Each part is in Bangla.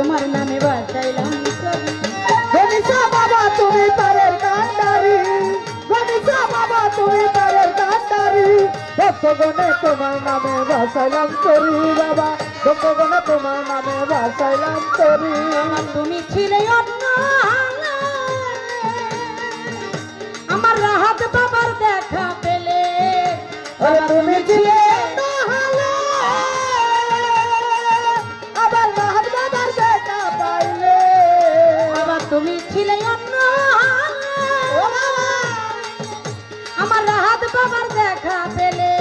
তোমার নামে বাসাইলাম তরি। গণেশা বাবা তুমি পারের কান্ডারি, গণেশা বাবা তুমি পারের কান্ডারি, ভক্তগণে তোমার নামে ভাসাইলাম তরি বাবা, ভক্তগণে তোমার নামে ভাসাইলাম তরি। তুমি ছিলে অন্য আমার রাহাত বাবার দেখা পেলে, তুমি ছিলে আবার রাহাত বাবার দেখা পাইলে, আবার তুমি ছিলে অন্য আমার রাহাত বাবার দেখা পেলে,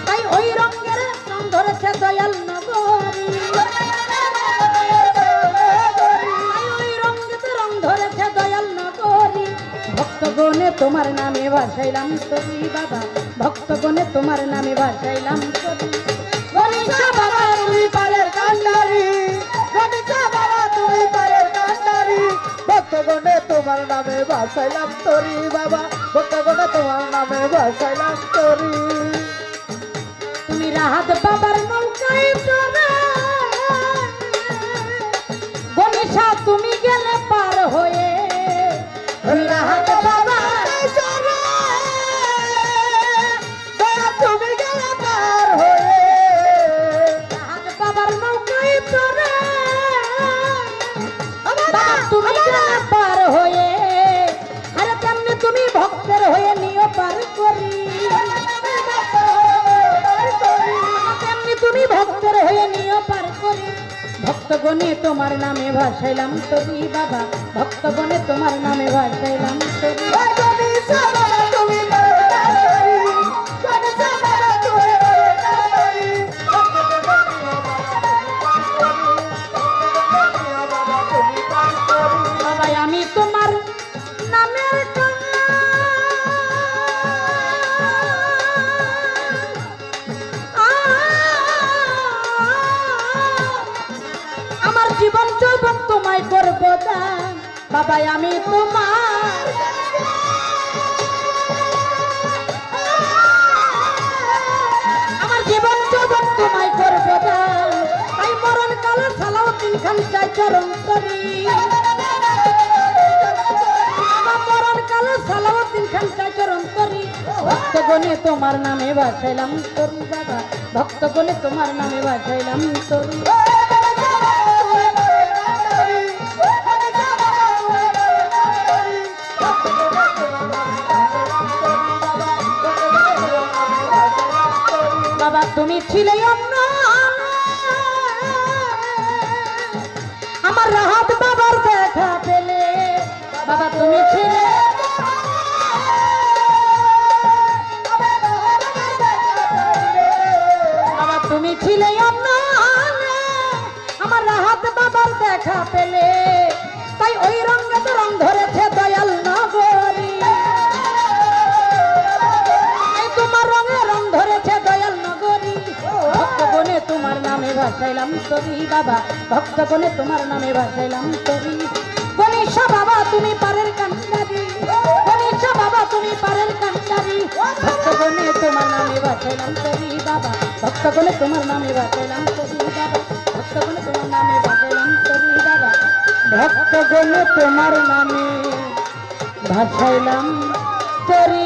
তাই ওই রঙের রং ধরেছে দয়াল নগরী, ওই রঙেতে রং ধরেছে দয়াল নগরী। ভক্তগণে তোমার নামে ভাসাইলাম তরি বাবা, ভক্তগণে তোমার নামে ভাসাইলাম তরি। গণেশা বাবা তুমি পারের কান্ডারি, গণেশা বাবা তুমি পারের কান্ডারি, ভক্তগণে তোমার নামে ভাসাইলাম তরি বাবা, ভক্তগণে তোমার নামে ভাসাইলাম তরি। তুমি রাহাত বাবার নৌকায় চড়ে গণেশা তুমি গেলে পার হয়ে, তুমি রাহাত বাবা চড়ে দয়া তুমি গেলে পার হয়ে, রাহাত বাবার নৌকায় চড়ে বাবা তুমি গেলে পার হয়ে, আরে তেমনি তুমি ভক্তের হয়ে নিও পার করি, তেমনি তুমি ভক্তের হয়ে নিও পার করি। ভক্তগণে তোমার নামে ভাসাইলাম তরি বাবা, ভক্তগণে তোমার নামে ভাসাইলাম তরি। গণেশা বাবা তুমি পারের কান্ডারি, গণেশা বাবা তুমি পারের কান্ডারি, বাবা আমি তোমার নামের আমার জীবন যৌবন তোমায় করবো দান, বাবা আমি তোমার আমার জীবন যৌবন তোমায় করবো দান, তাই মরণ কালে সালাউদ্দিন খান চাই চরণ করি, মরণ কালে সালাউদ্দিন খান চাই চরণ করি। ভক্তগণে তোমার নামে ভাসাইলাম তরি বাবা, ভক্তগণে তোমার নামে ভাসাইলাম তরি। বাবা তুমি ছিলে অন্য আমার রাহাত বাবার দেখা পেলে, বাবা তুমি ছিলে বাবা তুমি ছিলে অন্য আমার রাহাত বাবার দেখা পেলে, তাই ওই রঙে তো রং ধরেছে দয়াল নগরী, তোমার রঙে রং ধরেছে দয়াল নগরী। ভক্তগণে তোমার নামে ভাসাইলাম তরি বাবা, ভক্তগণে তোমার নামে ভাসাইলাম তরি। গণেশা বাবা তুমি পারের কান্ডারি, গণেশা বাবা তুমি পারের কান্ডারি, ভক্তগণে তোমার নামে ভাসাইলাম তরি বাবা, ভক্তগণে তোমার নামে ভাসাইলাম তরি বাবা, ভক্তগণে তোমার নামে ভাসাইলাম তরি বাবা, ভক্তগণে তোমার নামে ভাসাইলাম তরি।